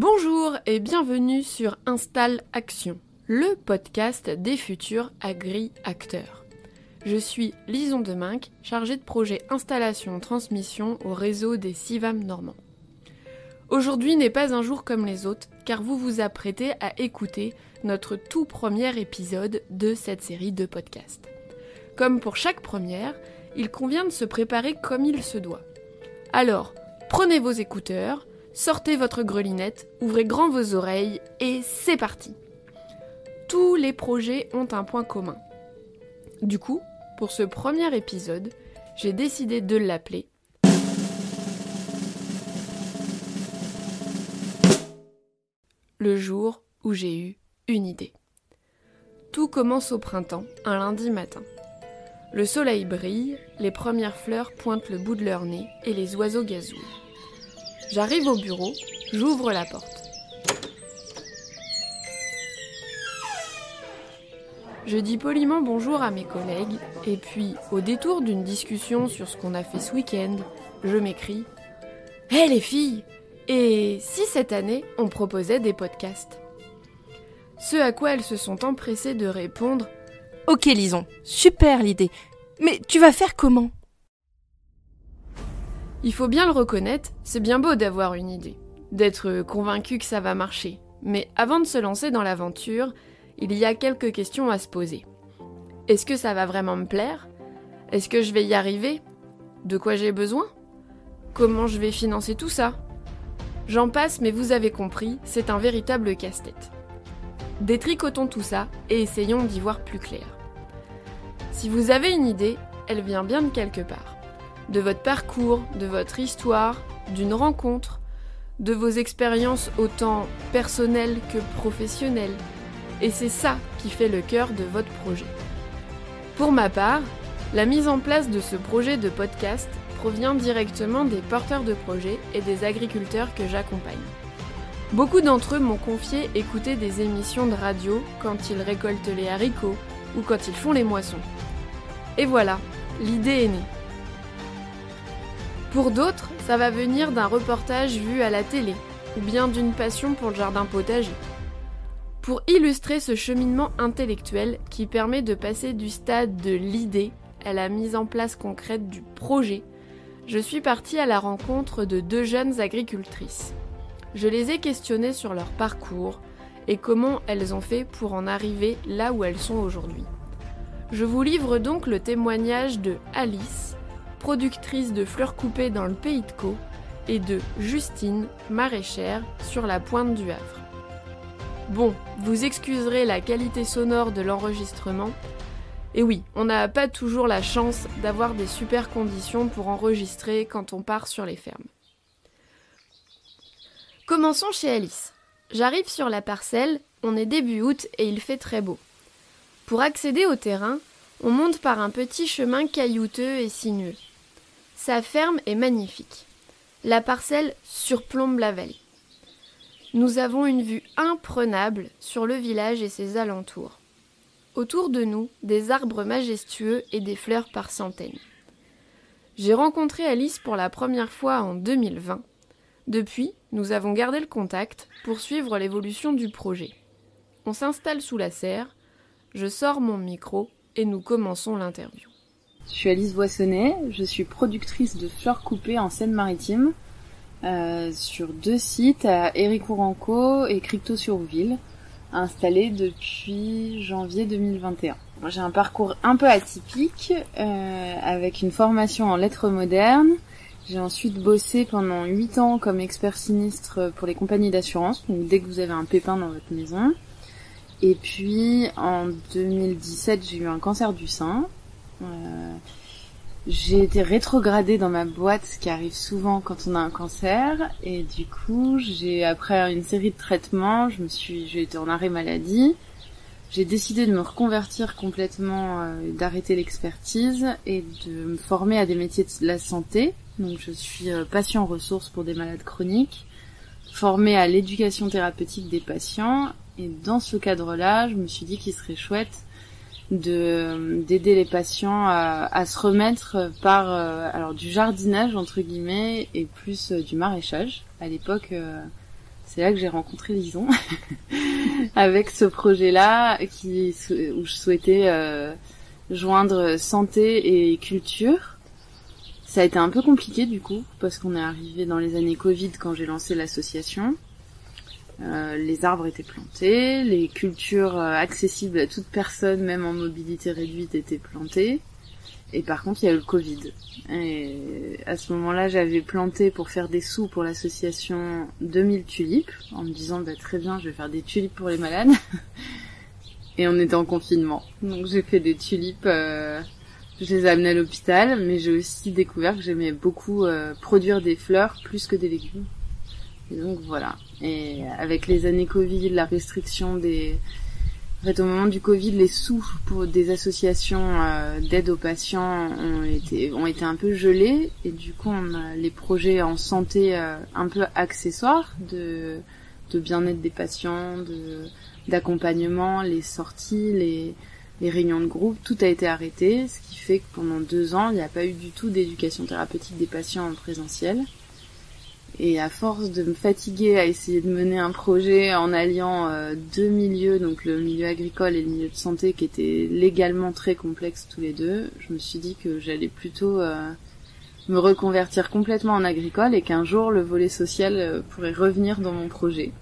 Bonjour et bienvenue sur Install Action, le podcast des futurs agri-acteurs. Je suis Lison Deminck, chargée de projet installation-transmission au réseau des CIVAM normands. Aujourd'hui n'est pas un jour comme les autres, car vous vous apprêtez à écouter notre tout premier épisode de cette série de podcasts. Comme pour chaque première, il convient de se préparer comme il se doit. Alors, prenez vos écouteurs, sortez votre grelinette, ouvrez grand vos oreilles et c'est parti! Tous les projets ont un point commun. Du coup, pour ce premier épisode, j'ai décidé de l'appeler le jour où j'ai eu une idée. Tout commence au printemps, un lundi matin. Le soleil brille, les premières fleurs pointent le bout de leur nez et les oiseaux gazouillent. J'arrive au bureau, j'ouvre la porte. Je dis poliment bonjour à mes collègues et puis, au détour d'une discussion sur ce qu'on a fait ce week-end, je m'écrie « Hé les filles, et si cette année on proposait des podcasts ?» Ce à quoi elles se sont empressées de répondre « Ok Lison, super l'idée, mais tu vas faire comment ?» Il faut bien le reconnaître, c'est bien beau d'avoir une idée, d'être convaincu que ça va marcher. Mais avant de se lancer dans l'aventure, il y a quelques questions à se poser. Est-ce que ça va vraiment me plaire ? Est-ce que je vais y arriver ? De quoi j'ai besoin ? Comment je vais financer tout ça ? J'en passe, mais vous avez compris, c'est un véritable casse-tête. Détricotons tout ça et essayons d'y voir plus clair. Si vous avez une idée, elle vient bien de quelque part. De votre parcours, de votre histoire, d'une rencontre, de vos expériences autant personnelles que professionnelles. Et c'est ça qui fait le cœur de votre projet. Pour ma part, la mise en place de ce projet de podcast provient directement des porteurs de projets et des agriculteurs que j'accompagne. Beaucoup d'entre eux m'ont confié écouter des émissions de radio quand ils récoltent les haricots ou quand ils font les moissons. Et voilà, l'idée est née. Pour d'autres, ça va venir d'un reportage vu à la télé, ou bien d'une passion pour le jardin potager. Pour illustrer ce cheminement intellectuel qui permet de passer du stade de l'idée à la mise en place concrète du projet, je suis partie à la rencontre de deux jeunes agricultrices. Je les ai questionnées sur leur parcours et comment elles ont fait pour en arriver là où elles sont aujourd'hui. Je vous livre donc le témoignage de Alice, productrice de fleurs coupées dans le Pays de Caux, et de Justine, maraîchère, sur la pointe du Havre. Bon, vous excuserez la qualité sonore de l'enregistrement. Et oui, on n'a pas toujours la chance d'avoir des super conditions pour enregistrer quand on part sur les fermes. Commençons chez Alice. J'arrive sur la parcelle, on est début août et il fait très beau. Pour accéder au terrain, on monte par un petit chemin caillouteux et sinueux. Sa ferme est magnifique. La parcelle surplombe la vallée. Nous avons une vue imprenable sur le village et ses alentours. Autour de nous, des arbres majestueux et des fleurs par centaines. J'ai rencontré Alice pour la première fois en 2020. Depuis, nous avons gardé le contact pour suivre l'évolution du projet. On s'installe sous la serre, je sors mon micro et nous commençons l'interview. Je suis Alice Boissonnet, je suis productrice de fleurs coupées en Seine-Maritime sur deux sites à Héricourt-en-Caux et Crictot-sur-Ouville, installés depuis janvier 2021. J'ai un parcours un peu atypique avec une formation en lettres modernes. J'ai ensuite bossé pendant 8 ans comme expert sinistre pour les compagnies d'assurance, donc dès que vous avez un pépin dans votre maison. Et puis en 2017, j'ai eu un cancer du sein. J'ai été rétrogradée dans ma boîte, ce qui arrive souvent quand on a un cancer, et du coup, après une série de traitements, j'ai été en arrêt maladie. J'ai décidé de me reconvertir complètement, d'arrêter l'expertise et de me former à des métiers de la santé. Donc je suis patient ressource pour des malades chroniques, formée à l'éducation thérapeutique des patients, et dans ce cadre-là, je me suis dit qu'il serait chouette d'aider les patients à se remettre par alors du jardinage entre guillemets et plus du maraîchage. À l'époque C'est là que j'ai rencontré Lison avec ce projet-là où je souhaitais joindre santé et culture. Ça a été un peu compliqué du coup parce qu'on est arrivé dans les années Covid quand j'ai lancé l'association. Les arbres étaient plantés, les cultures accessibles à toute personne, même en mobilité réduite, étaient plantées. Et par contre, il y a eu le Covid. Et à ce moment-là, j'avais planté pour faire des sous pour l'association 2000 tulipes, en me disant, très bien, je vais faire des tulipes pour les malades. Et on était en confinement. Donc j'ai fait des tulipes, je les ai amenées à l'hôpital, mais j'ai aussi découvert que j'aimais beaucoup produire des fleurs plus que des légumes. Et donc voilà. Et avec les années Covid, la restriction En fait, au moment du Covid, les sous pour des associations d'aide aux patients ont été un peu gelés, et du coup, on a les projets en santé un peu accessoires de bien-être des patients, d'accompagnement, les sorties, les réunions de groupe, tout a été arrêté, ce qui fait que pendant 2 ans, il n'y a pas eu du tout d'éducation thérapeutique des patients en présentiel. Et à force de me fatiguer à essayer de mener un projet en alliant 2 milieux, donc le milieu agricole et le milieu de santé, qui étaient légalement très complexes tous les deux, je me suis dit que j'allais plutôt me reconvertir complètement en agricole et qu'un jour le volet social pourrait revenir dans mon projet.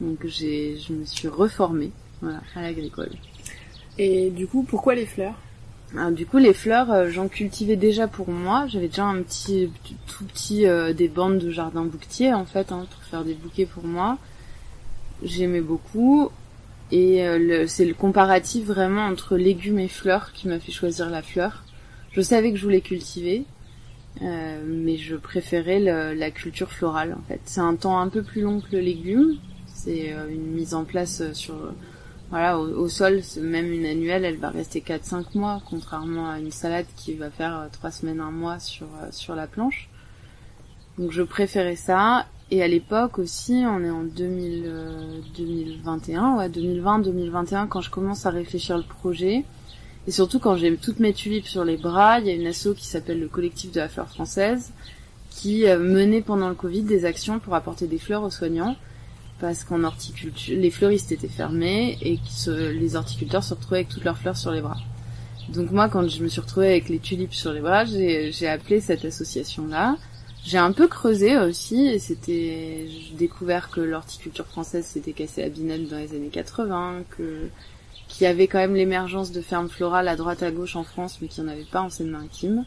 Donc je me suis reformée à l'agricole. Et du coup, pourquoi les fleurs ? Alors, du coup, les fleurs, j'en cultivais déjà pour moi. J'avais déjà tout petit des bandes de jardin bouquetier en fait, pour faire des bouquets pour moi. J'aimais beaucoup, et c'est le comparatif vraiment entre légumes et fleurs qui m'a fait choisir la fleur. Je savais que je voulais cultiver, mais je préférais la culture florale en fait. C'est un temps un peu plus long que le légume. C'est une mise en place au sol, même une annuelle, elle va rester 4-5 mois, contrairement à une salade qui va faire 3 semaines, 1 mois sur la planche. Donc je préférais ça. Et à l'époque aussi, on est en 2020-2021, quand je commence à réfléchir le projet. Et surtout quand j'ai toutes mes tulipes sur les bras, il y a une asso qui s'appelle le Collectif de la Fleur Française, qui menait pendant le Covid des actions pour apporter des fleurs aux soignants. Parce qu'en horticulture, les fleuristes étaient fermés et les horticulteurs se retrouvaient avec toutes leurs fleurs sur les bras. Donc moi, quand je me suis retrouvée avec les tulipes sur les bras, j'ai appelé cette association-là. J'ai un peu creusé aussi, et j'ai découvert que l'horticulture française s'était cassée à Binette dans les années 80, qu'il y avait quand même l'émergence de fermes florales à droite à gauche en France, mais qu'il n'y en avait pas en Seine-Maritime.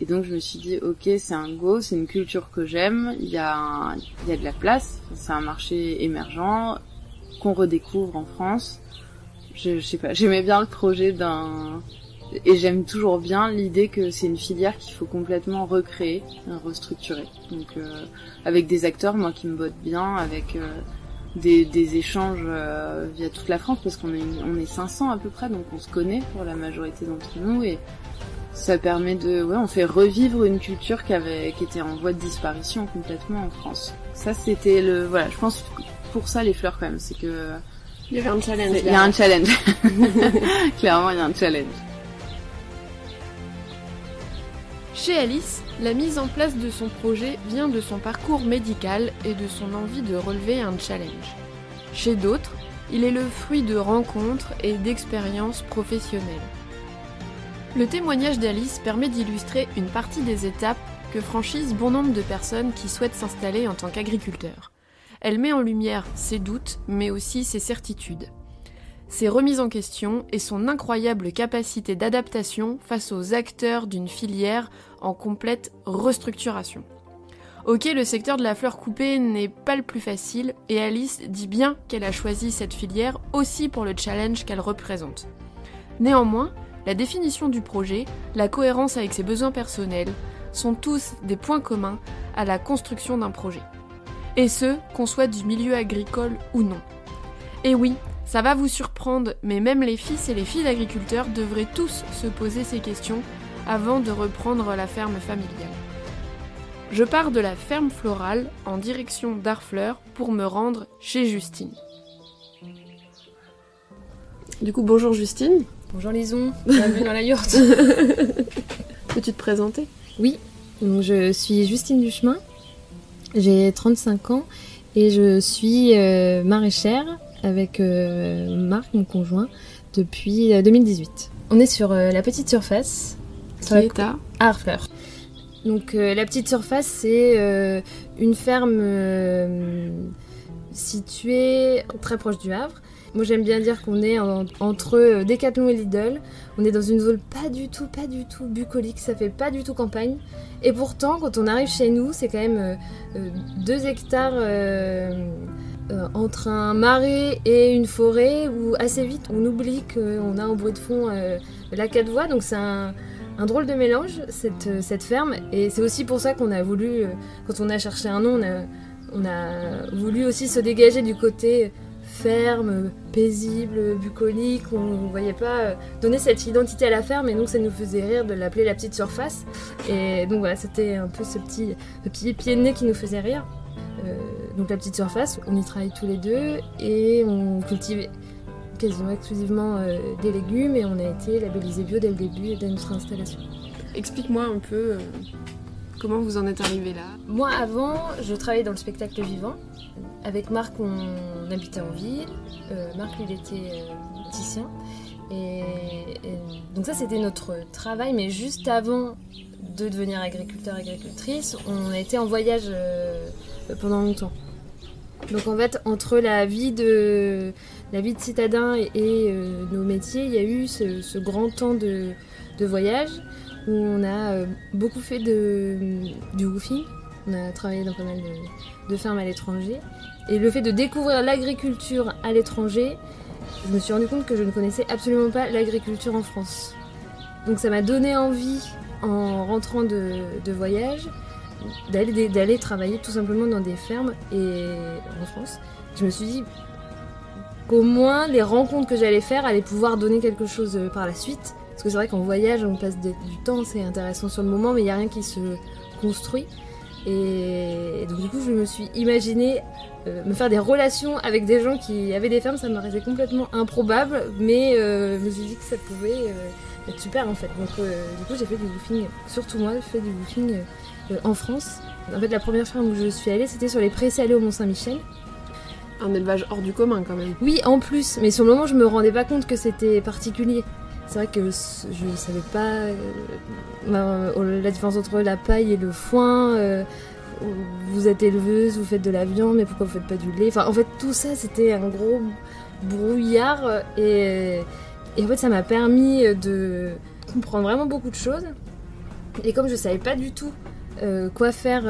Et donc je me suis dit, ok, c'est un go, c'est une culture que j'aime, il y a de la place, c'est un marché émergent qu'on redécouvre en France. Je sais pas, j'aimais bien le projet et j'aime toujours bien l'idée que c'est une filière qu'il faut complètement recréer, restructurer. Donc avec des acteurs, moi, qui me bottent bien, avec des échanges via toute la France, parce qu'on est 500 à peu près, donc on se connaît pour la majorité d'entre nous, et ça permet on fait revivre une culture qui était en voie de disparition complètement en France. Ça, c'était je pense que pour ça, les fleurs, quand même, c'est que il y avait un challenge. Il y a un challenge. Clairement, il y a un challenge. Chez Alice, la mise en place de son projet vient de son parcours médical et de son envie de relever un challenge. Chez d'autres, il est le fruit de rencontres et d'expériences professionnelles. Le témoignage d'Alice permet d'illustrer une partie des étapes que franchissent bon nombre de personnes qui souhaitent s'installer en tant qu'agriculteurs. Elle met en lumière ses doutes, mais aussi ses certitudes. Ses remises en question et son incroyable capacité d'adaptation face aux acteurs d'une filière en complète restructuration. Ok, le secteur de la fleur coupée n'est pas le plus facile, et Alice dit bien qu'elle a choisi cette filière aussi pour le challenge qu'elle représente. Néanmoins, la définition du projet, la cohérence avec ses besoins personnels, sont tous des points communs à la construction d'un projet. Et ce, qu'on soit du milieu agricole ou non. Et oui, ça va vous surprendre, mais même les fils et les filles d'agriculteurs devraient tous se poser ces questions avant de reprendre la ferme familiale. Je pars de la ferme florale en direction d'Harfleur pour me rendre chez Justine. Du coup, bonjour Justine. Bonjour Lison, bienvenue dans la yourte. Peux-tu te présenter ? Oui, donc je suis Justine Duchemin, j'ai 35 ans et je suis maraîchère avec Marc, mon conjoint, depuis 2018. On est sur la petite surface. Qui est à Harfleur. Donc la petite surface, c'est une ferme située très proche du Havre. Moi j'aime bien dire qu'on est entre Decathlon et Lidl. On est dans une zone pas du tout bucolique, ça fait pas du tout campagne. Et pourtant quand on arrive chez nous, c'est quand même 2 hectares entre un marais et une forêt où assez vite on oublie qu'on a en bruit de fond la 4 voies. Donc c'est un drôle de mélange cette ferme. Et c'est aussi pour ça qu'on a voulu, quand on a cherché un nom, on a voulu aussi se dégager du côté ferme, paisible, bucolique. On ne voyait pas donner cette identité à la ferme, et donc ça nous faisait rire de l'appeler la petite surface. Et donc voilà, c'était un peu ce petit pied de nez qui nous faisait rire. Donc la petite surface, on y travaille tous les deux et on cultive quasiment exclusivement des légumes, et on a été labellisé bio dès le début de notre installation. Explique-moi un peu comment vous en êtes arrivé là. Moi avant, je travaillais dans le spectacle vivant. Avec Marc, on habitait en ville. Marc, lui, il était opticien. Et donc ça, c'était notre travail. Mais juste avant de devenir agriculteur-agricultrice, on a été en voyage pendant longtemps. Donc en fait, entre la vie de citadin et nos métiers, il y a eu ce grand temps de voyage où on a beaucoup fait du woofing. On a travaillé dans pas mal de fermes à l'étranger. Et le fait de découvrir l'agriculture à l'étranger, je me suis rendu compte que je ne connaissais absolument pas l'agriculture en France. Donc ça m'a donné envie, en rentrant de voyage, d'aller travailler tout simplement dans des fermes en France. Je me suis dit qu'au moins les rencontres que j'allais faire allaient pouvoir donner quelque chose par la suite. Parce que c'est vrai qu'en voyage, on passe du temps, c'est intéressant sur le moment, mais il n'y a rien qui se construit. Et donc du coup, je me suis imaginée me faire des relations avec des gens qui avaient des fermes. Ça me paraissait complètement improbable, mais je me suis dit que ça pouvait être super en fait. Donc du coup, j'ai fait du woofing, surtout moi, j'ai fait du woofing en France. En fait, la première ferme où je suis allée, c'était sur les prés salés au Mont-Saint-Michel. Un élevage hors du commun quand même. Oui, en plus, mais sur le moment, je me rendais pas compte que c'était particulier. C'est vrai que je ne savais pas la différence entre la paille et le foin. Vous êtes éleveuse, vous faites de la viande, mais pourquoi vous faites pas du lait? Enfin, en fait, tout ça, c'était un gros brouillard. Et en fait, ça m'a permis de comprendre vraiment beaucoup de choses. Et comme je savais pas du tout quoi faire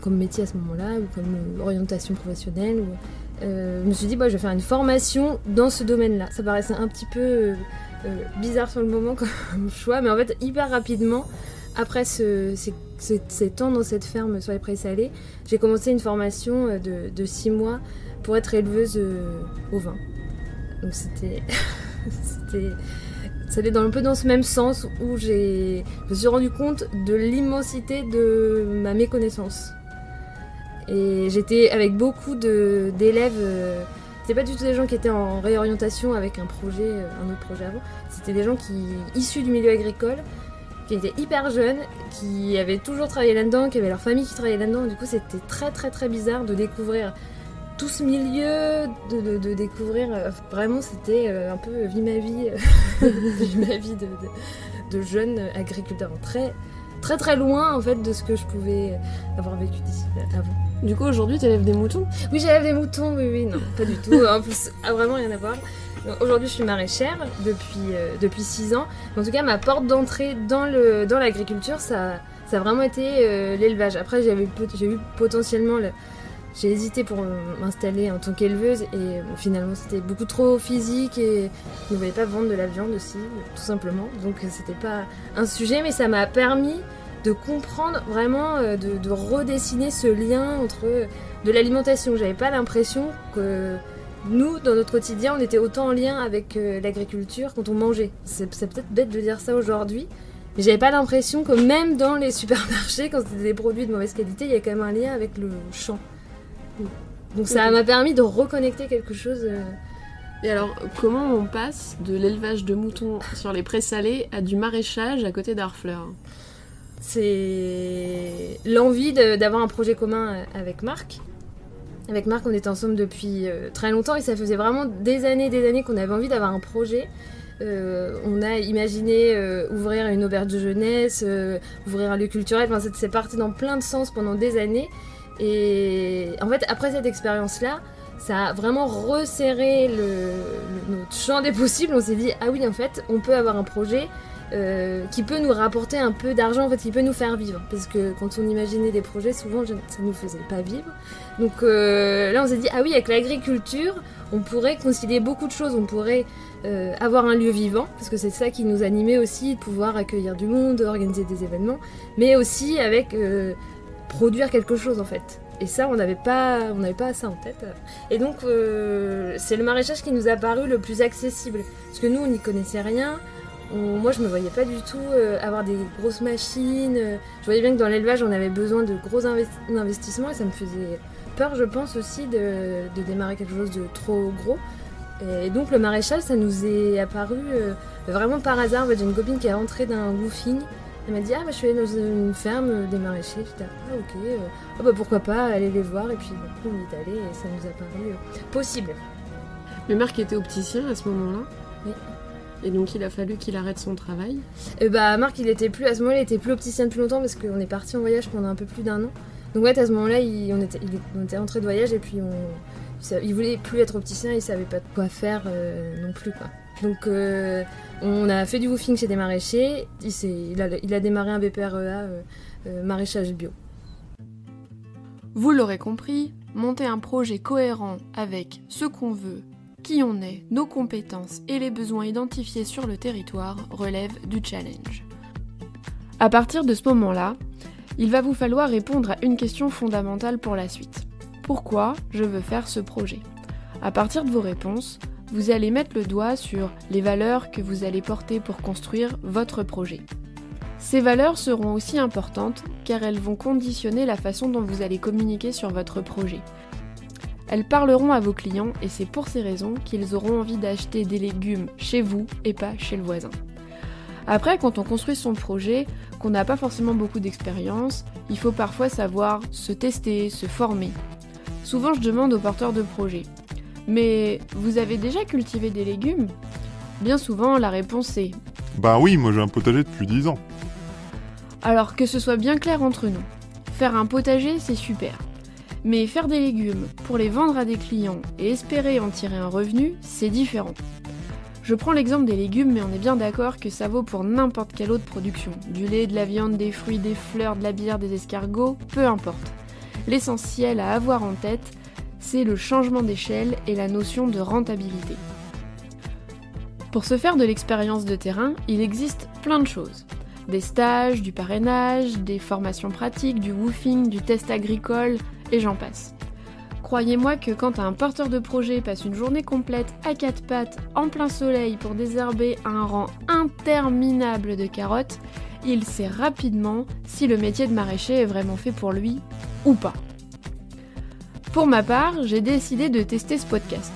comme métier à ce moment-là, ou comme orientation professionnelle, je me suis dit, je vais faire une formation dans ce domaine-là. Ça paraissait un petit peu bizarre sur le moment comme choix, mais en fait, hyper rapidement, après ces temps dans cette ferme sur les prés salés, j'ai commencé une formation de 6 mois pour être éleveuse au vin. Donc c'était ça allait un peu dans ce même sens où je me suis rendu compte de l'immensité de ma méconnaissance. Et j'étais avec beaucoup d'élèves, c'était pas du tout des gens qui étaient en réorientation avec un autre projet avant, c'était des gens issus du milieu agricole, qui étaient hyper jeunes, qui avaient toujours travaillé là-dedans, qui avaient leur famille qui travaillait là-dedans. Du coup, c'était très très très bizarre de découvrir tout ce milieu, de découvrir, vraiment c'était un peu vie ma vie de jeune agriculteur, très très très loin en fait de ce que je pouvais avoir vécu d'ici avant. Du coup, aujourd'hui, tu élèves des moutons? Oui, j'élève des moutons, oui, non, pas du tout. En plus, vraiment rien à voir. Aujourd'hui, je suis maraîchère depuis 6 ans. En tout cas, ma porte d'entrée dans l'agriculture, ça a vraiment été l'élevage. Après, j'ai eu potentiellement... J'ai hésité pour m'installer en tant qu'éleveuse et finalement, c'était beaucoup trop physique et je ne voulais pas vendre de la viande aussi, tout simplement. Donc, c'était pas un sujet, mais ça m'a permis de comprendre vraiment, de redessiner ce lien entre de l'alimentation. J'avais pas l'impression que nous, dans notre quotidien, on était autant en lien avec l'agriculture quand on mangeait. C'est peut-être bête de dire ça aujourd'hui, mais j'avais pas l'impression que même dans les supermarchés, quand c'était des produits de mauvaise qualité, il y a quand même un lien avec le champ. Donc ça m'a permis de reconnecter quelque chose. Et alors, comment on passe de l'élevage de moutons sur les prés salés à du maraîchage à côté d'Harfleur? C'est l'envie d'avoir un projet commun avec Marc. Avec Marc, on était ensemble depuis très longtemps et ça faisait vraiment des années qu'on avait envie d'avoir un projet. On a imaginé ouvrir une auberge de jeunesse, ouvrir un lieu culturel, enfin, c'est parti dans plein de sens pendant des années. Et en fait, après cette expérience-là, ça a vraiment resserré notre champ des possibles. On s'est dit, ah oui, en fait, on peut avoir un projet qui peut nous rapporter un peu d'argent, en fait, qui peut nous faire vivre. Parce que quand on imaginait des projets, souvent, ça nous faisait pas vivre. Donc là, on s'est dit, ah oui, avec l'agriculture, on pourrait concilier beaucoup de choses. On pourrait avoir un lieu vivant, parce que c'est ça qui nous animait aussi, de pouvoir accueillir du monde, organiser des événements, mais aussi avec produire quelque chose, en fait. Et ça, on n'avait pas ça en tête. Et donc, c'est le maraîchage qui nous a paru le plus accessible. Parce que nous, on n'y connaissait rien. Moi, je me voyais pas du tout avoir des grosses machines. Je voyais bien que dans l'élevage, on avait besoin de gros investissements. Et ça me faisait peur, je pense, aussi de démarrer quelque chose de trop gros. Et donc, le maraîchage, ça nous est apparu vraiment par hasard. En fait, j'ai une copine qui est rentrée d'un woofing. Elle m'a dit, je suis allée dans une ferme des maraîchers. J'étais, ok, pourquoi pas aller les voir. Et puis, on y est allé et ça nous a paru possible. Mais Marc était opticien à ce moment-là. Oui. Et donc, il a fallu qu'il arrête son travail. Marc, à ce moment-là, il était plus opticien depuis longtemps parce qu'on est parti en voyage pendant un peu plus d'1 an. Donc, ouais, à ce moment-là, on était rentré de voyage et puis il voulait plus être opticien, il savait pas quoi faire non plus, quoi. Donc on a fait du woofing chez des maraîchers, il a démarré un BPREA maraîchage bio. Vous l'aurez compris, monter un projet cohérent avec ce qu'on veut, qui on est, nos compétences et les besoins identifiés sur le territoire relève du challenge. À partir de ce moment-là, il va vous falloir répondre à une question fondamentale pour la suite. Pourquoi je veux faire ce projet ? À partir de vos réponses, vous allez mettre le doigt sur les valeurs que vous allez porter pour construire votre projet. Ces valeurs seront aussi importantes car elles vont conditionner la façon dont vous allez communiquer sur votre projet. Elles parleront à vos clients et c'est pour ces raisons qu'ils auront envie d'acheter des légumes chez vous et pas chez le voisin. Après, quand on construit son projet, qu'on n'a pas forcément beaucoup d'expérience, il faut parfois savoir se tester, se former. Souvent, je demande aux porteurs de projets « Mais vous avez déjà cultivé des légumes ?» Bien souvent, la réponse est « Bah oui, moi j'ai un potager depuis 10 ans. » Alors que ce soit bien clair entre nous, faire un potager, c'est super. Mais faire des légumes pour les vendre à des clients et espérer en tirer un revenu, c'est différent. Je prends l'exemple des légumes, mais on est bien d'accord que ça vaut pour n'importe quelle autre production. Du lait, de la viande, des fruits, des fleurs, de la bière, des escargots, peu importe. L'essentiel à avoir en tête, c'est le changement d'échelle et la notion de rentabilité. Pour se faire de l'expérience de terrain, il existe plein de choses. Des stages, du parrainage, des formations pratiques, du woofing, du test agricole, et j'en passe. Croyez-moi que quand un porteur de projet passe une journée complète à 4 pattes, en plein soleil pour désherber un rang interminable de carottes, il sait rapidement si le métier de maraîcher est vraiment fait pour lui ou pas. Pour ma part, j'ai décidé de tester ce podcast.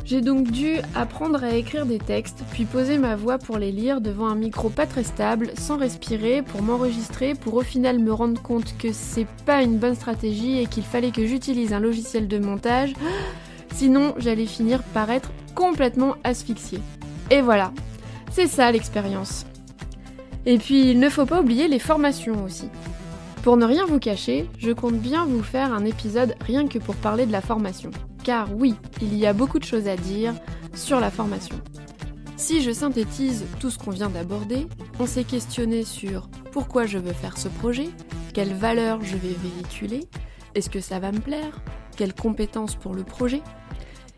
J'ai donc dû apprendre à écrire des textes, puis poser ma voix pour les lire devant un micro pas très stable, sans respirer, pour m'enregistrer, pour au final me rendre compte que c'est pas une bonne stratégie et qu'il fallait que j'utilise un logiciel de montage, sinon j'allais finir par être complètement asphyxiée. Et voilà, c'est ça l'expérience. Et puis il ne faut pas oublier les formations aussi. Pour ne rien vous cacher, je compte bien vous faire un épisode rien que pour parler de la formation. Car oui, il y a beaucoup de choses à dire sur la formation. Si je synthétise tout ce qu'on vient d'aborder, on s'est questionné sur pourquoi je veux faire ce projet, quelles valeurs je vais véhiculer, est-ce que ça va me plaire, quelles compétences pour le projet.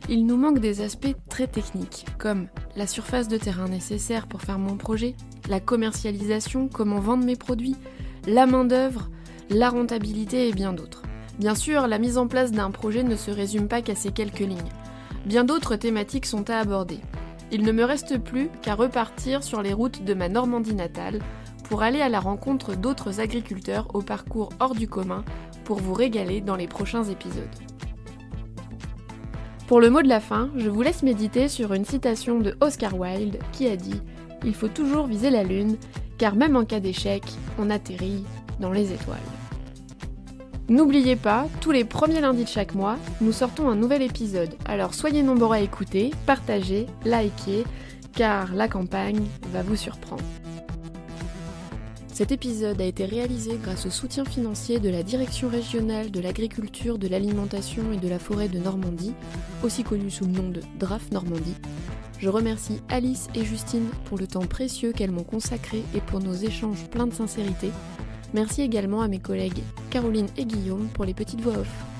Il nous manque des aspects très techniques, comme la surface de terrain nécessaire pour faire mon projet, la commercialisation, comment vendre mes produits, la main-d'œuvre, la rentabilité et bien d'autres. Bien sûr, la mise en place d'un projet ne se résume pas qu'à ces quelques lignes. Bien d'autres thématiques sont à aborder. Il ne me reste plus qu'à repartir sur les routes de ma Normandie natale pour aller à la rencontre d'autres agriculteurs au parcours hors du commun pour vous régaler dans les prochains épisodes. Pour le mot de la fin, je vous laisse méditer sur une citation de Oscar Wilde qui a dit « Il faut toujours viser la lune, car même en cas d'échec, on atterrit dans les étoiles ». N'oubliez pas, tous les premiers lundis de chaque mois, nous sortons un nouvel épisode. Alors soyez nombreux à écouter, partagez, likez, car la campagne va vous surprendre. Cet épisode a été réalisé grâce au soutien financier de la Direction régionale de l'agriculture, de l'alimentation et de la forêt de Normandie, aussi connue sous le nom de DRAF Normandie. Je remercie Alice et Justine pour le temps précieux qu'elles m'ont consacré et pour nos échanges pleins de sincérité. Merci également à mes collègues Caroline et Guillaume pour les petites voix off.